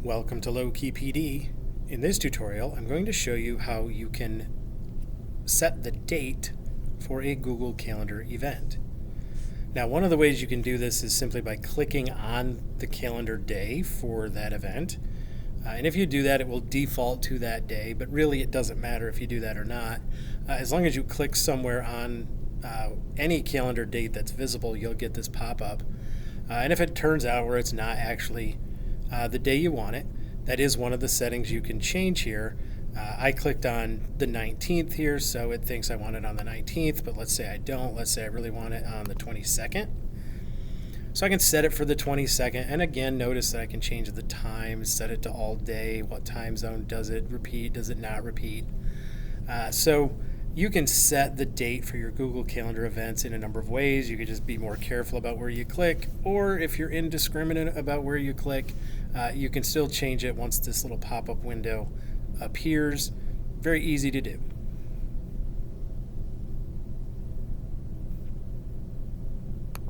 Welcome to Low-Key PD. In this tutorial, I'm going to show you how you can set the date for a Google Calendar event. Now, one of the ways you can do this is simply by clicking on the calendar day for that event. And if you do that, it will default to that day, but really it doesn't matter if you do that or not. As long as you click somewhere on any calendar date that's visible, you'll get this pop-up. And if it turns out where it's not actually the day you want it, that is one of the settings you can change here. I clicked on the 19th here, so it thinks I want it on the 19th, but let's say I don't. Let's say I really want it on the 22nd. So I can set it for the 22nd, and again, notice that I can change the time, set it to all day, what time zone does it repeat, does it not repeat. So you can set the date for your Google Calendar events in a number of ways. You could just be more careful about where you click, or if you're indiscriminate about where you click, you can still change it once this little pop-up window appears. Very easy to do.